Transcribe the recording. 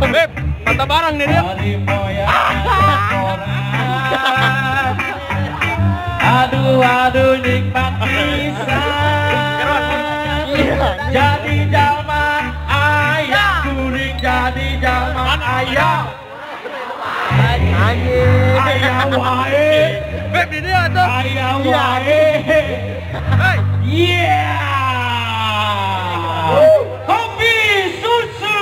Beb, mata barang nih dia. Aduh nikmat pisan. Jadi jalma ayam kuring, jadi jalma ayam. Ayam wae. Beb di dia tuh. Ayam wae. Hey. Yeah. Kopi susu.